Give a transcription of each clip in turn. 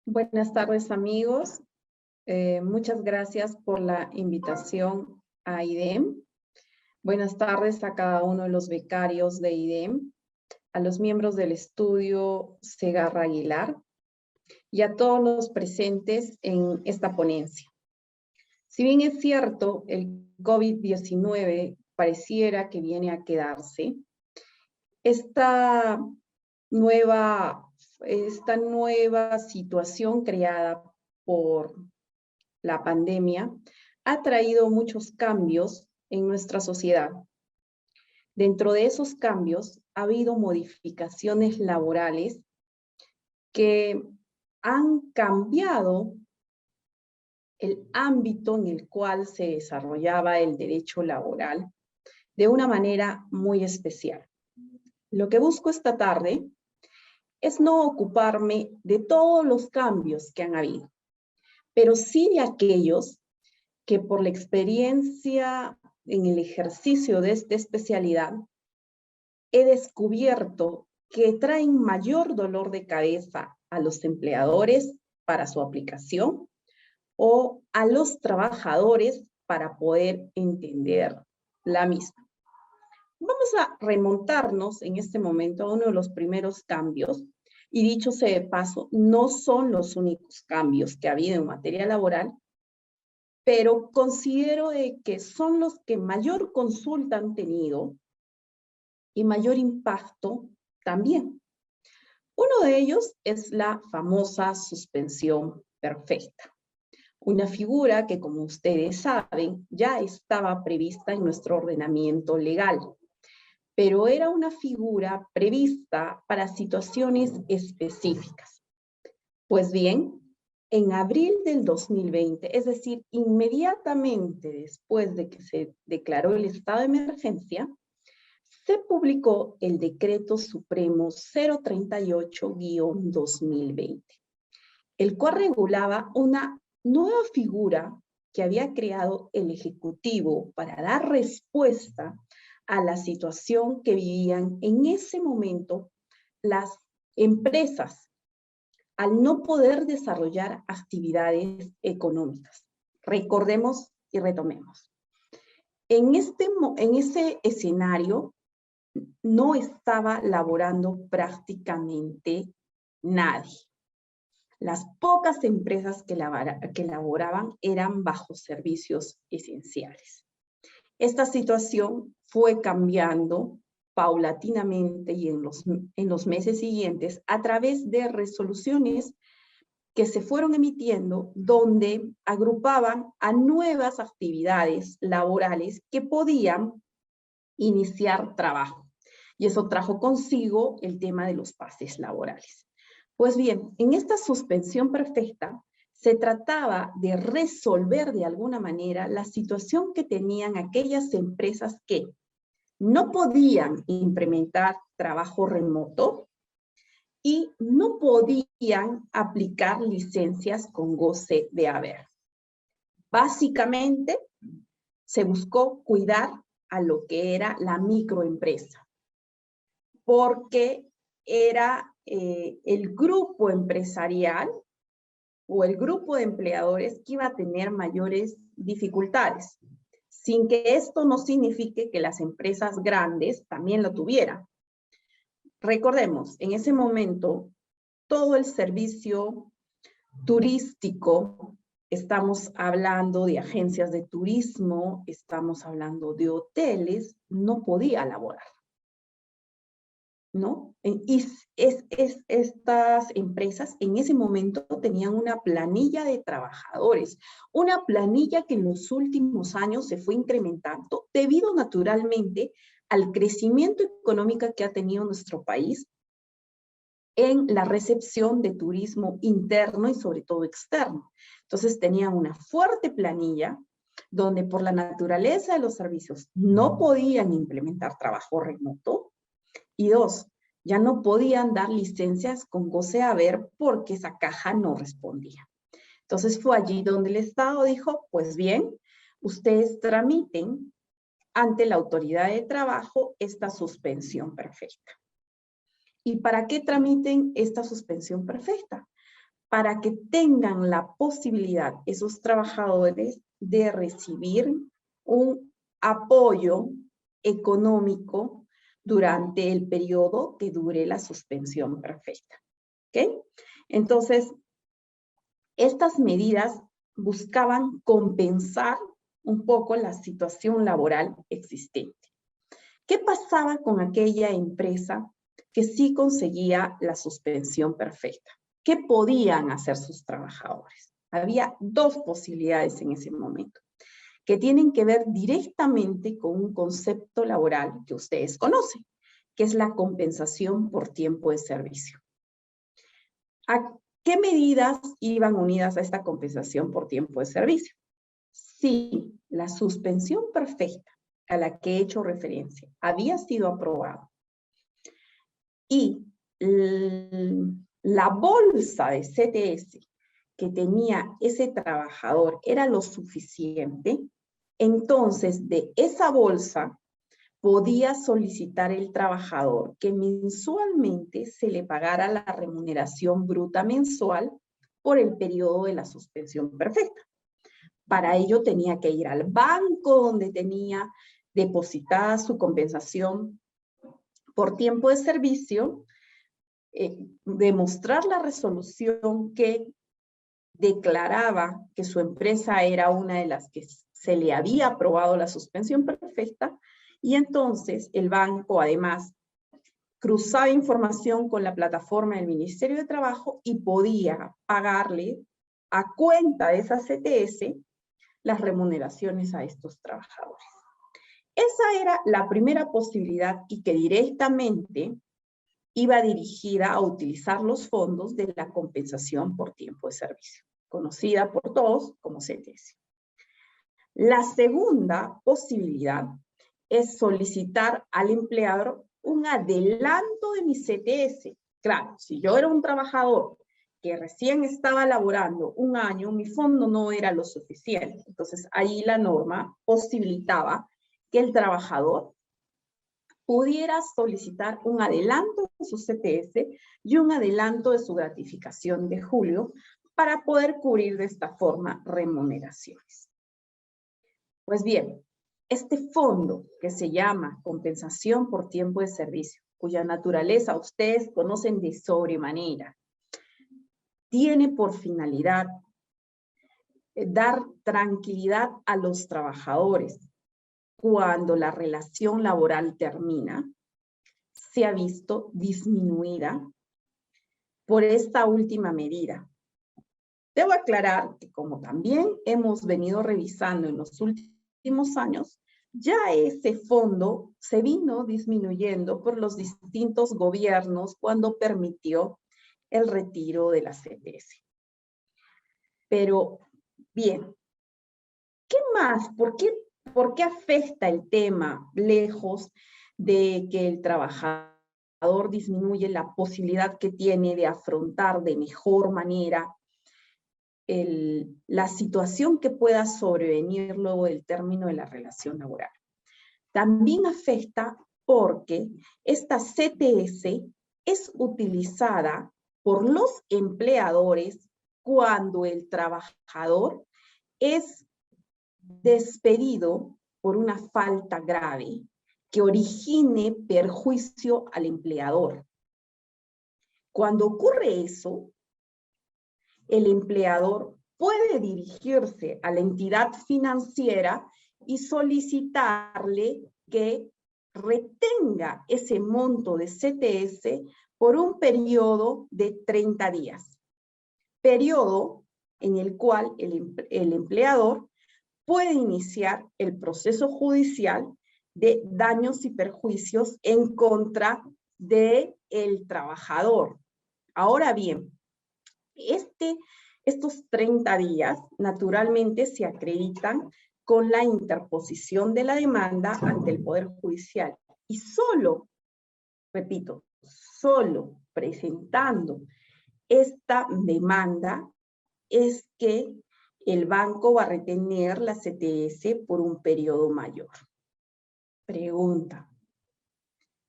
Buenas tardes, amigos. Muchas gracias por la invitación a IDEM. Buenas tardes a cada uno de los becarios de IDEM, a los miembros del estudio Segarra Aguilar y a todos los presentes en esta ponencia. Si bien es cierto, el COVID-19 pareciera que viene a quedarse, esta nueva situación creada por la pandemia ha traído muchos cambios en nuestra sociedad. Dentro de esos cambios ha habido modificaciones laborales que han cambiado el ámbito en el cual se desarrollaba el derecho laboral de una manera muy especial. Lo que busco esta tarde es no ocuparme de todos los cambios que han habido, pero sí de aquellos que por la experiencia en el ejercicio de esta especialidad he descubierto que traen mayor dolor de cabeza a los empleadores para su aplicación o a los trabajadores para poder entender la misma. Vamos a remontarnos en este momento a uno de los primeros cambios, y dicho sea de paso, no son los únicos cambios que ha habido en materia laboral, pero considero que son los que mayor consulta han tenido y mayor impacto también. Uno de ellos es la famosa suspensión perfecta. Una figura que, como ustedes saben, ya estaba prevista en nuestro ordenamiento legal, pero era una figura prevista para situaciones específicas. Pues bien, en abril del 2020, es decir, inmediatamente después de que se declaró el estado de emergencia, se publicó el Decreto Supremo 038-2020, el cual regulaba una nueva figura que había creado el Ejecutivo para dar respuesta a la situación que vivían en ese momento las empresas al no poder desarrollar actividades económicas. Recordemos y retomemos. En ese escenario no estaba laborando prácticamente nadie. Las pocas empresas que laboraban eran bajo servicios esenciales. Esta situación fue cambiando paulatinamente y en los meses siguientes a través de resoluciones que se fueron emitiendo donde agrupaban a nuevas actividades laborales que podían iniciar trabajo. Y eso trajo consigo el tema de los pases laborales. Pues bien, en esta suspensión perfecta se trataba de resolver de alguna manera la situación que tenían aquellas empresas que no podían implementar trabajo remoto y no podían aplicar licencias con goce de haber. Básicamente, se buscó cuidar a lo que era la microempresa, porque era el grupo empresarial o el grupo de empleadores que iba a tener mayores dificultades, sin que esto no signifique que las empresas grandes también lo tuvieran. Recordemos, en ese momento, todo el servicio turístico, estamos hablando de agencias de turismo, estamos hablando de hoteles, no podía laborar, ¿no? Y estas empresas en ese momento tenían una planilla de trabajadores, una planilla que en los últimos años se fue incrementando debido naturalmente al crecimiento económico que ha tenido nuestro país en la recepción de turismo interno y sobre todo externo. Entonces tenían una fuerte planilla donde por la naturaleza de los servicios no podían implementar trabajo remoto, y dos, ya no podían dar licencias con goce de haber porque esa caja no respondía. Entonces fue allí donde el Estado dijo, pues bien, ustedes tramiten ante la autoridad de trabajo esta suspensión perfecta. ¿Y para qué tramiten esta suspensión perfecta? para que tengan la posibilidad esos trabajadores de recibir un apoyo económico durante el periodo que dure la suspensión perfecta. ¿Ok? Entonces, estas medidas buscaban compensar un poco la situación laboral existente. ¿Qué pasaba con aquella empresa que sí conseguía la suspensión perfecta? ¿Qué podían hacer sus trabajadores? Había dos posibilidades en ese momento, que tienen que ver directamente con un concepto laboral que ustedes conocen, que es la compensación por tiempo de servicio. ¿A qué medidas iban unidas a esta compensación por tiempo de servicio? Si la suspensión perfecta a la que he hecho referencia había sido aprobada y la bolsa de CTS que tenía ese trabajador era lo suficiente, entonces de esa bolsa podía solicitar el trabajador que mensualmente se le pagara la remuneración bruta mensual por el periodo de la suspensión perfecta. Para ello tenía que ir al banco donde tenía depositada su compensación por tiempo de servicio, demostrar la resolución que declaraba que su empresa era una de las que se le había aprobado la suspensión perfecta, y entonces el banco además cruzaba información con la plataforma del Ministerio de Trabajo y podía pagarle a cuenta de esa CTS las remuneraciones a estos trabajadores. Esa era la primera posibilidad y que directamente iba dirigida a utilizar los fondos de la compensación por tiempo de servicio, conocida por todos como CTS. La segunda posibilidad es solicitar al empleador un adelanto de mi CTS. Claro, si yo era un trabajador que recién estaba laborando un año, mi fondo no era lo suficiente. Entonces, ahí la norma posibilitaba que el trabajador pudiera solicitar un adelanto de su CTS y un adelanto de su gratificación de julio para poder cubrir de esta forma remuneraciones. Pues bien, este fondo que se llama compensación por tiempo de servicio, cuya naturaleza ustedes conocen de sobremanera, tiene por finalidad dar tranquilidad a los trabajadores cuando la relación laboral termina, se ha visto disminuida por esta última medida. Debo aclarar que como también hemos venido revisando en los últimos años, ya ese fondo se vino disminuyendo por los distintos gobiernos cuando permitió el retiro de la CTS. Pero, bien, ¿qué más? ¿Por qué afecta el tema lejos de que el trabajador disminuye la posibilidad que tiene de afrontar de mejor manera la situación que pueda sobrevenir luego del término de la relación laboral? También afecta porque esta CTS es utilizada por los empleadores cuando el trabajador es despedido por una falta grave que origine perjuicio al empleador. Cuando ocurre eso, el empleador puede dirigirse a la entidad financiera y solicitarle que retenga ese monto de CTS por un periodo de 30 días. Periodo en el cual el empleador puede iniciar el proceso judicial de daños y perjuicios en contra del trabajador. Ahora bien, estos 30 días naturalmente se acreditan con la interposición de la demanda ante el Poder Judicial. Y solo, repito, solo presentando esta demanda es que el banco va a retener la CTS por un periodo mayor. Pregunta: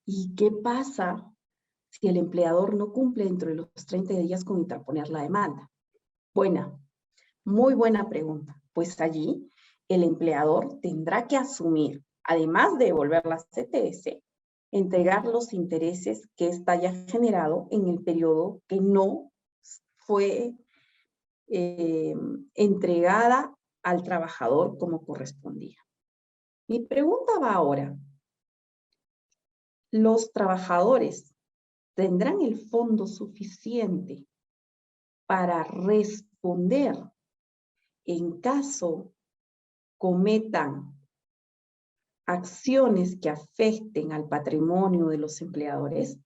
¿y qué pasa si el empleador no cumple dentro de los 30 días con interponer la demanda? Muy buena pregunta. Pues allí el empleador tendrá que asumir, además de devolver la CTS, entregar los intereses que ésta haya generado en el periodo que no fue entregada al trabajador como correspondía. Mi pregunta va ahora. ¿Los trabajadores tendrán el fondo suficiente para responder en caso cometan acciones que afecten al patrimonio de los empleadores?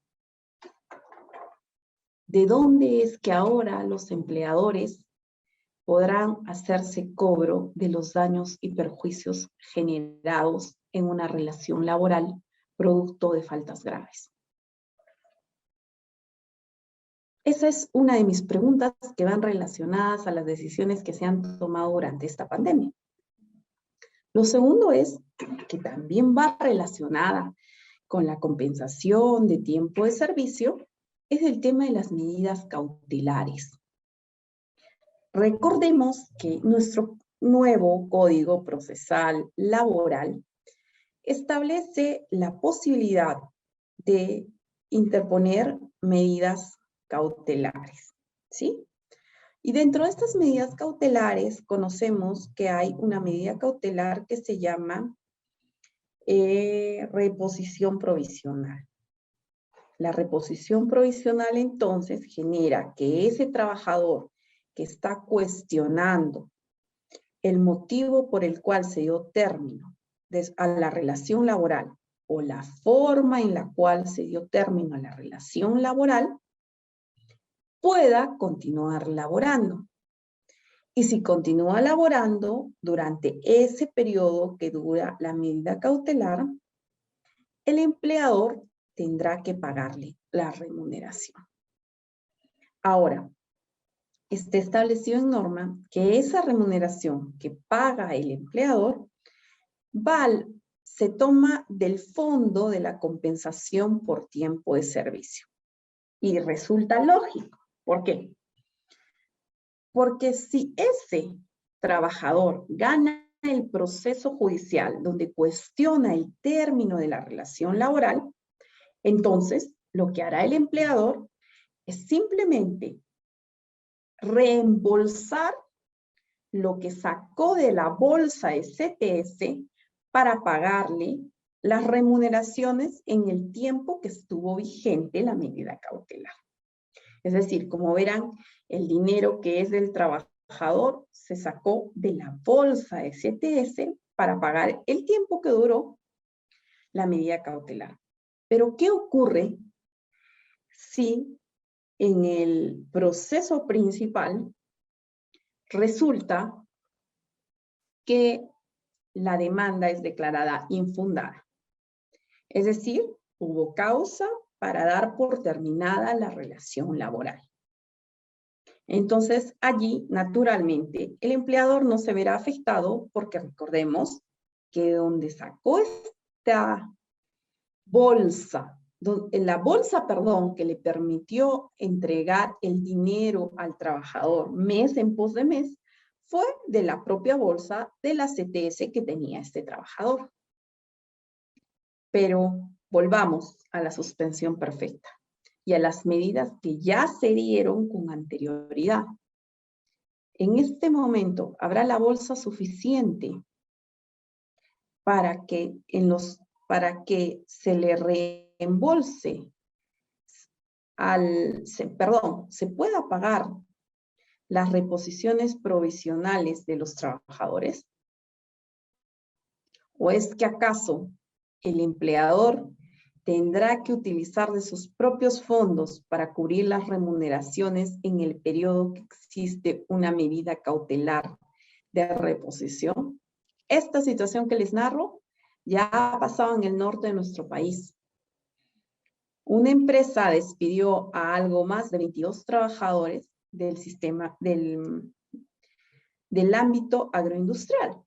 ¿De dónde es que ahora los empleadores podrán hacerse cobro de los daños y perjuicios generados en una relación laboral producto de faltas graves? Esa es una de mis preguntas que van relacionadas a las decisiones que se han tomado durante esta pandemia. Lo segundo es que también va relacionada con la compensación de tiempo de servicio, es el tema de las medidas cautelares. Recordemos que nuestro nuevo Código Procesal Laboral establece la posibilidad de interponer medidas cautelares, ¿sí? Y dentro de estas medidas cautelares conocemos que hay una medida cautelar que se llama reposición provisional. La reposición provisional entonces genera que ese trabajador que está cuestionando el motivo por el cual se dio término a la relación laboral o la forma en la cual se dio término a la relación laboral, pueda continuar laborando. Y si continúa laborando durante ese periodo que dura la medida cautelar, el empleador tendrá que pagarle la remuneración. Ahora, está establecido en norma que esa remuneración que paga el empleador se toma del fondo de la compensación por tiempo de servicio. Y resulta lógico. ¿Por qué? Porque si ese trabajador gana el proceso judicial donde cuestiona el término de la relación laboral, entonces lo que hará el empleador es simplemente reembolsar lo que sacó de la bolsa de CTS para pagarle las remuneraciones en el tiempo que estuvo vigente la medida cautelar. Es decir, como verán, el dinero que es del trabajador se sacó de la bolsa de CTS para pagar el tiempo que duró la medida cautelar. Pero, ¿qué ocurre si en el proceso principal resulta que la demanda es declarada infundada? Es decir, hubo causa para dar por terminada la relación laboral. Entonces, allí, naturalmente, el empleador no se verá afectado porque recordemos que donde sacó esta bolsa, la bolsa, que le permitió entregar el dinero al trabajador mes en pos de mes, fue de la propia bolsa de la CTS que tenía este trabajador. Pero volvamos a la suspensión perfecta y a las medidas que ya se dieron con anterioridad. En este momento, ¿habrá la bolsa suficiente para que se le reembolse se pueda pagar las reposiciones provisionales de los trabajadores? ¿O es que acaso el empleador tendrá que utilizar de sus propios fondos para cubrir las remuneraciones en el periodo que existe una medida cautelar de reposición? Esta situación que les narro ya ha pasado en el norte de nuestro país. Una empresa despidió a algo más de 22 trabajadores del sistema del ámbito agroindustrial.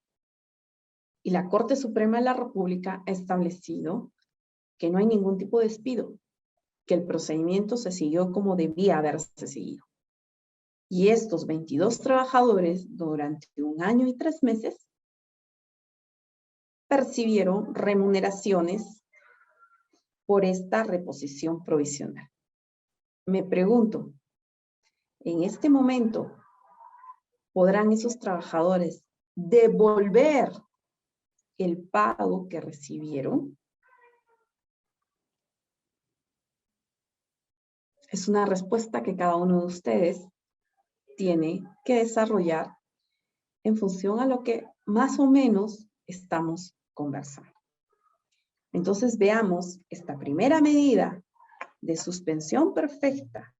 Y la Corte Suprema de la República ha establecido que no hay ningún tipo de despido. que el procedimiento se siguió como debía haberse seguido. Y estos 22 trabajadores, durante 1 año y 3 meses, percibieron remuneraciones por esta reposición provisional. Me pregunto, en este momento, ¿podrán esos trabajadores devolver el pago que recibieron? Es una respuesta que cada uno de ustedes tiene que desarrollar en función a lo que más o menos estamos conversando. Entonces veamos esta primera medida de suspensión perfecta,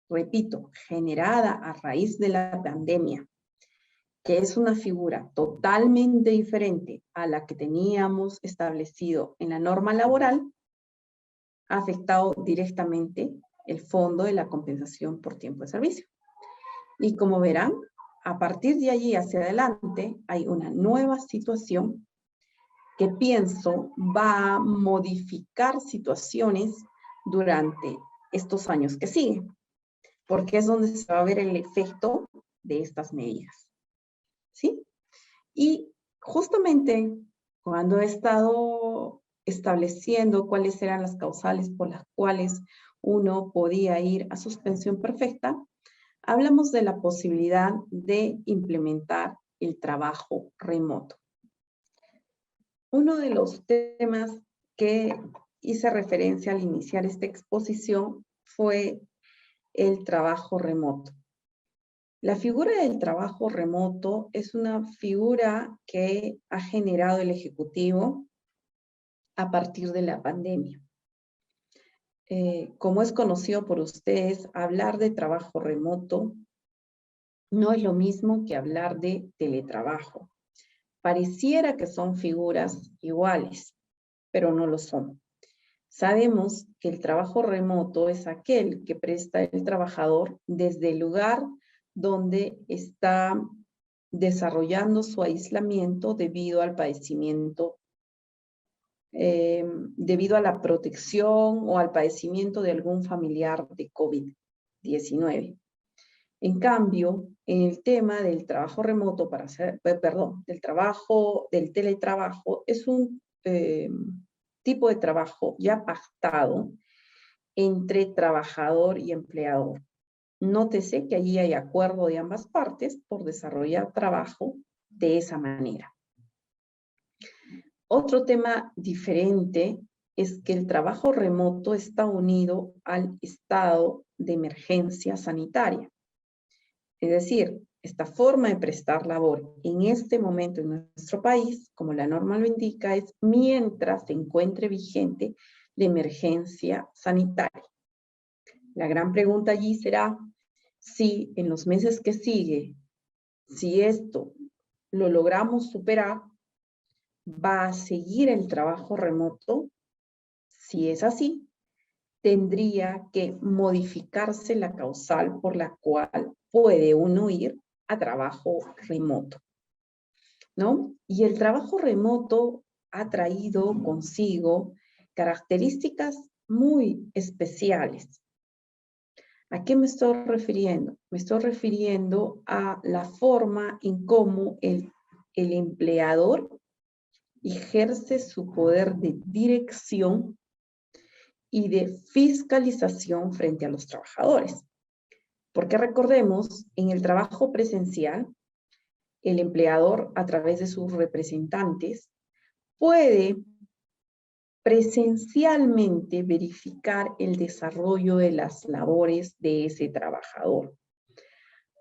repito, generada a raíz de la pandemia, que es una figura totalmente diferente a la que teníamos establecido en la norma laboral, ha afectado directamente el fondo de la compensación por tiempo de servicio. Y como verán, a partir de allí hacia adelante hay una nueva situación que pienso va a modificar situaciones durante estos años que siguen, porque es donde se va a ver el efecto de estas medidas, ¿sí? Y justamente cuando he estado estableciendo cuáles eran las causales por las cuales uno podía ir a suspensión perfecta, hablamos de la posibilidad de implementar el trabajo remoto. Uno de los temas que hice referencia al iniciar esta exposición fue el trabajo remoto. La figura del trabajo remoto es una figura que ha generado el Ejecutivo a partir de la pandemia. Como es conocido por ustedes, hablar de trabajo remoto no es lo mismo que hablar de teletrabajo. Pareciera que son figuras iguales, pero no lo son. Sabemos que el trabajo remoto es aquel que presta el trabajador desde el lugar donde está desarrollando su aislamiento debido al padecimiento, debido a la protección o al padecimiento de algún familiar de COVID-19. En cambio, en el tema del trabajo remoto, del teletrabajo, es un tipo de trabajo ya pactado entre trabajador y empleador. Nótese que allí hay acuerdo de ambas partes por desarrollar trabajo de esa manera. Otro tema diferente es que el trabajo remoto está unido al estado de emergencia sanitaria. Es decir, esta forma de prestar labor en este momento en nuestro país, como la norma lo indica, es mientras se encuentre vigente la emergencia sanitaria. La gran pregunta allí será si en los meses que sigue, si esto lo logramos superar, ¿va a seguir el trabajo remoto? Si es así, tendría que modificarse la causal por la cual puede uno ir a trabajo remoto, ¿no? Y el trabajo remoto ha traído consigo características muy especiales. ¿A qué me estoy refiriendo? Me estoy refiriendo a la forma en cómo el empleador ejerce su poder de dirección y de fiscalización frente a los trabajadores. Porque recordemos, en el trabajo presencial, el empleador, a través de sus representantes, puede presencialmente verificar el desarrollo de las labores de ese trabajador.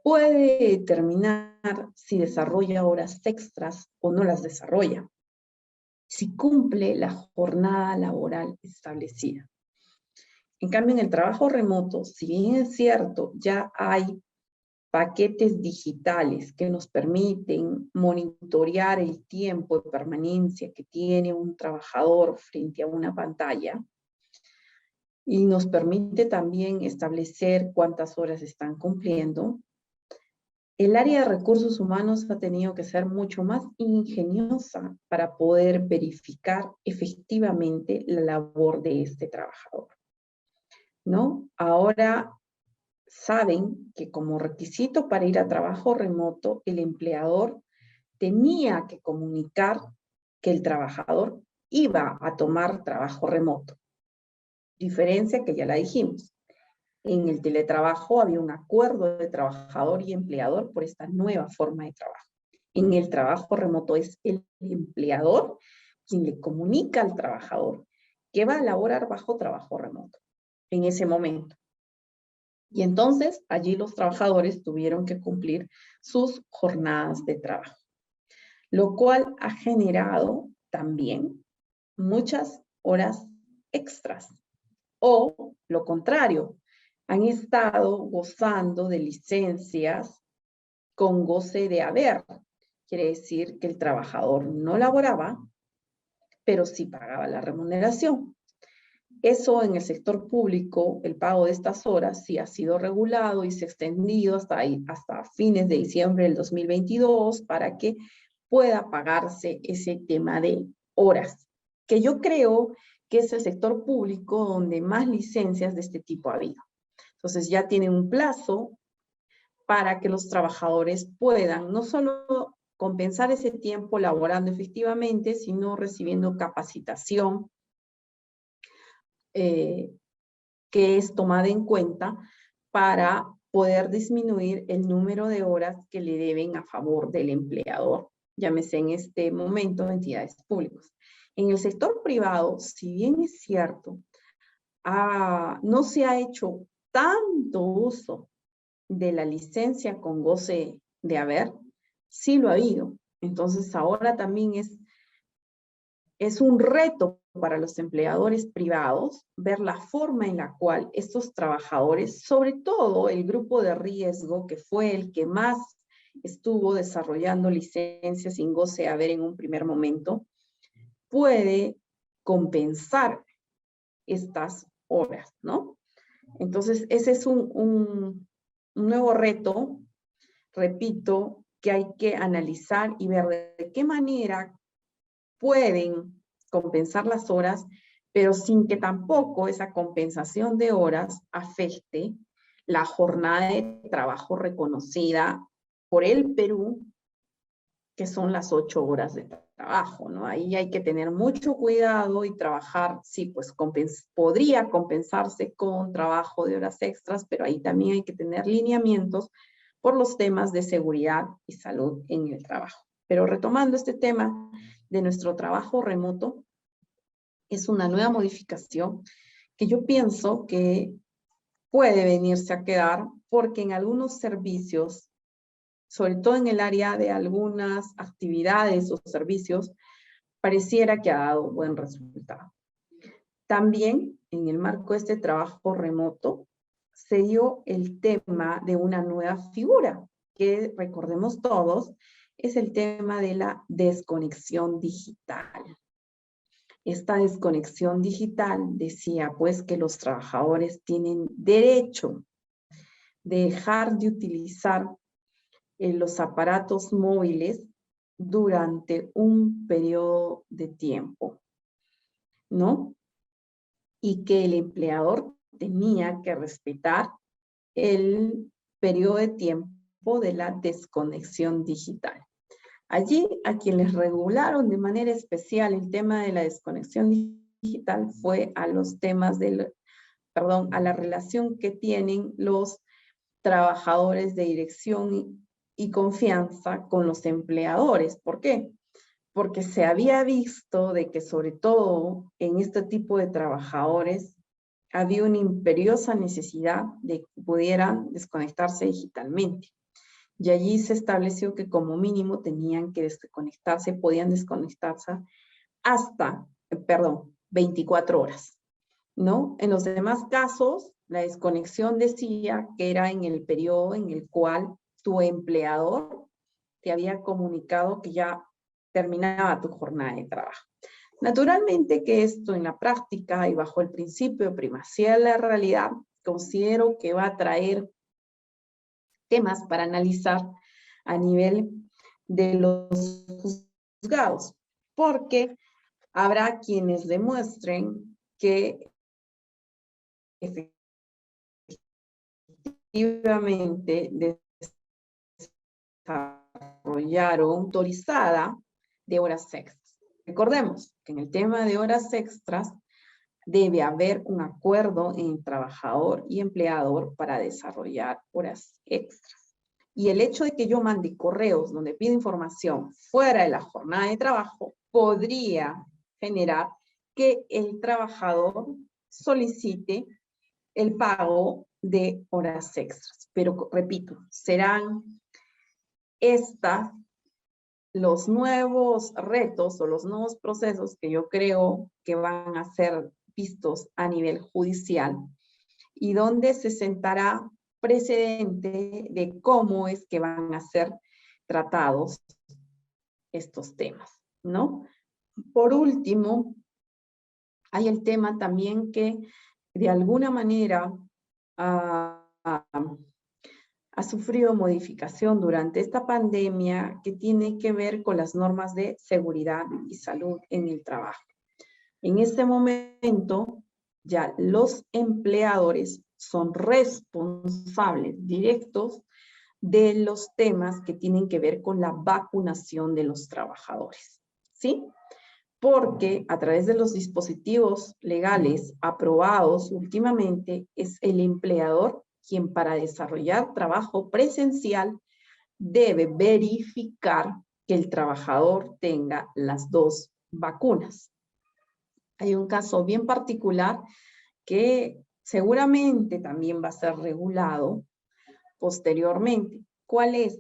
Puede determinar si desarrolla horas extras o no las desarrolla, si cumple la jornada laboral establecida. En cambio, en el trabajo remoto, si bien es cierto, ya hay paquetes digitales que nos permiten monitorear el tiempo de permanencia que tiene un trabajador frente a una pantalla y nos permite también establecer cuántas horas están cumpliendo, el área de recursos humanos ha tenido que ser mucho más ingeniosa para poder verificar efectivamente la labor de este trabajador. ¿no? Ahora saben que como requisito para ir a trabajo remoto, el empleador tenía que comunicar que el trabajador iba a tomar trabajo remoto. Diferencia que ya la dijimos. En el teletrabajo había un acuerdo de trabajador y empleador por esta nueva forma de trabajo. En el trabajo remoto es el empleador quien le comunica al trabajador que va a laborar bajo trabajo remoto en ese momento. Y entonces allí los trabajadores tuvieron que cumplir sus jornadas de trabajo, lo cual ha generado también muchas horas extras. O lo contrario, han estado gozando de licencias con goce de haber. Quiere decir que el trabajador no laboraba, pero sí pagaba la remuneración. Eso en el sector público, el pago de estas horas sí ha sido regulado y se ha extendido hasta fines de diciembre del 2022 para que pueda pagarse ese tema de horas, que yo creo que es el sector público donde más licencias de este tipo ha habido. Entonces ya tienen un plazo para que los trabajadores puedan no solo compensar ese tiempo laborando efectivamente, sino recibiendo capacitación que es tomada en cuenta para poder disminuir el número de horas que le deben a favor del empleador, llámese en este momento entidades públicas. En el sector privado, si bien es cierto, no se ha hecho tanto uso de la licencia con goce de haber, sí lo ha habido. Entonces ahora también es un reto para los empleadores privados ver la forma en la cual estos trabajadores, sobre todo el grupo de riesgo, que fue el que más estuvo desarrollando licencias sin goce de haber en un primer momento, puede compensar estas horas, ¿no? Entonces, ese es un nuevo reto, repito, que hay que analizar y ver de qué manera pueden compensar las horas, pero sin que tampoco esa compensación de horas afecte la jornada de trabajo reconocida por el Perú, que son las 8 horas de trabajo, ¿no? Ahí hay que tener mucho cuidado y trabajar, sí, pues podría compensarse con trabajo de horas extras, pero ahí también hay que tener lineamientos por los temas de seguridad y salud en el trabajo. Pero retomando este tema de nuestro trabajo remoto, es una nueva modificación que yo pienso que puede venirse a quedar porque en algunos servicios, sobre todo en el área de algunas actividades o servicios, pareciera que ha dado buen resultado. También en el marco de este trabajo remoto se dio el tema de una nueva figura que recordemos todos, es el tema de la desconexión digital. Esta desconexión digital decía pues que los trabajadores tienen derecho de dejar de utilizar los aparatos móviles durante un periodo de tiempo, ¿no? Y que el empleador tenía que respetar el periodo de tiempo de la desconexión digital. Allí, a quienes regularon de manera especial el tema de la desconexión digital fue a los temas a la relación que tienen los trabajadores de dirección y confianza con los empleadores. ¿Por qué? Porque se había visto de que sobre todo en este tipo de trabajadores había una imperiosa necesidad de que pudieran desconectarse digitalmente. Y allí se estableció que como mínimo tenían que desconectarse, podían desconectarse hasta, 24 horas, ¿no? En los demás casos, la desconexión decía que era en el periodo en el cual tu empleador te había comunicado que ya terminaba tu jornada de trabajo. Naturalmente que esto en la práctica y bajo el principio de primacía de la realidad, considero que va a traer temas para analizar a nivel de los juzgados, porque habrá quienes demuestren que desarrollaron autorizada de horas extras. Recordemos que en el tema de horas extras debe haber un acuerdo entre trabajador y empleador para desarrollar horas extras. Y el hecho de que yo mande correos donde pido información fuera de la jornada de trabajo podría generar que el trabajador solicite el pago de horas extras. Pero repito, serán los nuevos retos o los nuevos procesos que yo creo que van a ser vistos a nivel judicial y donde se sentará precedente de cómo es que van a ser tratados estos temas, ¿no? Por último, hay el tema también que de alguna manera ha sufrido modificación durante esta pandemia que tiene que ver con las normas de seguridad y salud en el trabajo. En este momento, ya los empleadores son responsables directos de los temas que tienen que ver con la vacunación de los trabajadores, ¿sí? Porque a través de los dispositivos legales aprobados últimamente, es el empleador quien para desarrollar trabajo presencial debe verificar que el trabajador tenga las 2 vacunas. Hay un caso bien particular que seguramente también va a ser regulado posteriormente. ¿Cuál es?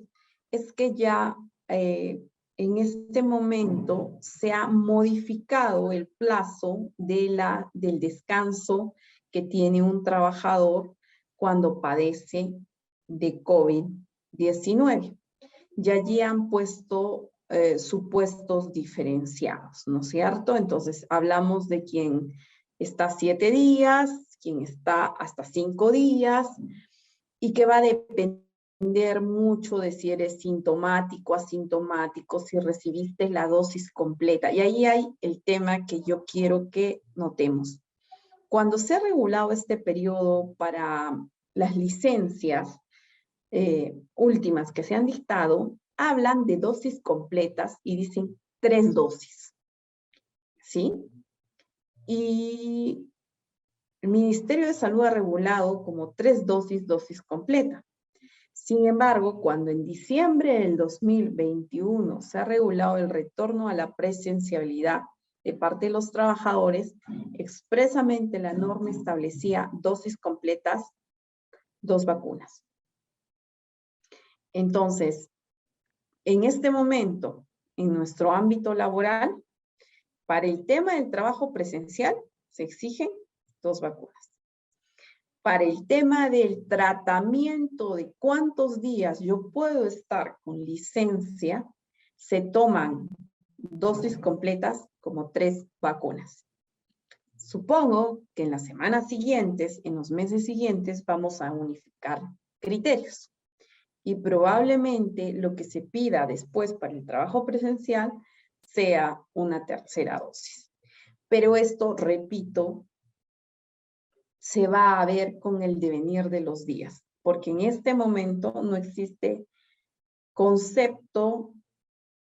Es que ya en este momento se ha modificado el plazo del descanso que tiene un trabajador cuando padece de COVID-19. Y allí han puesto supuestos diferenciados, ¿no es cierto? Entonces hablamos de quien está 7 días, quien está hasta 5 días, y que va a depender mucho de si eres sintomático, asintomático, si recibiste la dosis completa. Y ahí hay el tema que yo quiero que notemos. Cuando se ha regulado este periodo para las licencias últimas que se han dictado, hablan de dosis completas y dicen 3 dosis. ¿Sí? Y el Ministerio de Salud ha regulado como 3 dosis completa. Sin embargo, cuando en diciembre del 2021 se ha regulado el retorno a la presencialidad de parte de los trabajadores, expresamente la norma establecía dosis completas, 2 vacunas. Entonces, en este momento, en nuestro ámbito laboral, para el tema del trabajo presencial, se exigen 2 vacunas. Para el tema del tratamiento de cuántos días yo puedo estar con licencia, se toman dosis completas como 3 vacunas. Supongo que en las semanas siguientes, en los meses siguientes, vamos a unificar criterios. Y probablemente lo que se pida después para el trabajo presencial sea una tercera dosis. Pero esto, repito, se va a ver con el devenir de los días, porque en este momento no existe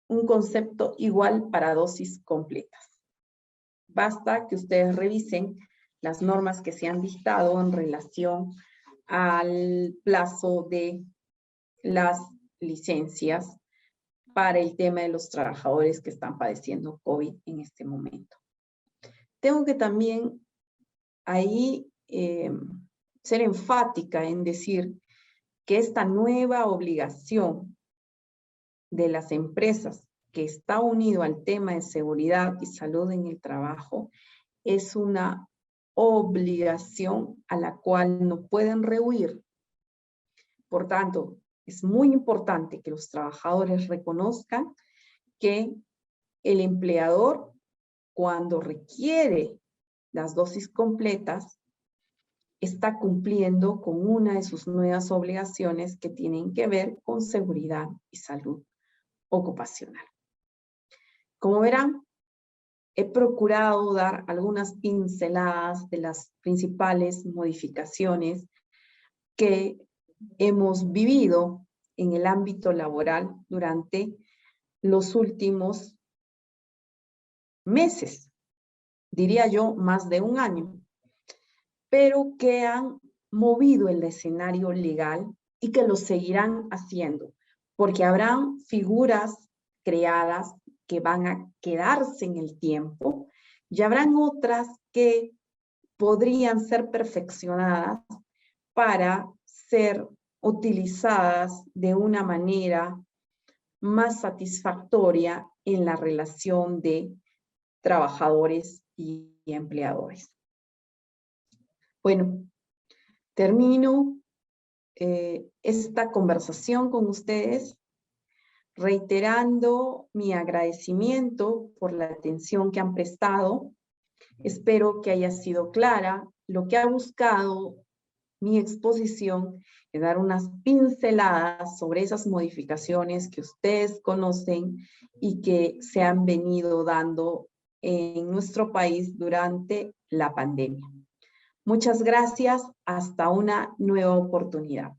un concepto igual para dosis completas. Basta que ustedes revisen las normas que se han dictado en relación al plazo de las licencias para el tema de los trabajadores que están padeciendo COVID en este momento. Tengo que también ahí ser enfática en decir que esta nueva obligación de las empresas que está unido al tema de seguridad y salud en el trabajo es una obligación a la cual no pueden rehuir. Por tanto, es muy importante que los trabajadores reconozcan que el empleador, cuando requiere las dosis completas, está cumpliendo con una de sus nuevas obligaciones que tienen que ver con seguridad y salud ocupacional. Como verán, he procurado dar algunas pinceladas de las principales modificaciones que hemos vivido en el ámbito laboral durante los últimos meses, diría yo más de un año, pero que han movido el escenario legal y que lo seguirán haciendo, porque habrán figuras creadas que van a quedarse en el tiempo y habrán otras que podrían ser perfeccionadas para ser utilizadas de una manera más satisfactoria en la relación de trabajadores y empleadores. Bueno, termino esta conversación con ustedes reiterando mi agradecimiento por la atención que han prestado. Espero que haya sido clara. Lo que ha buscado mi exposición es dar unas pinceladas sobre esas modificaciones que ustedes conocen y que se han venido dando en nuestro país durante la pandemia. Muchas gracias. Hasta una nueva oportunidad.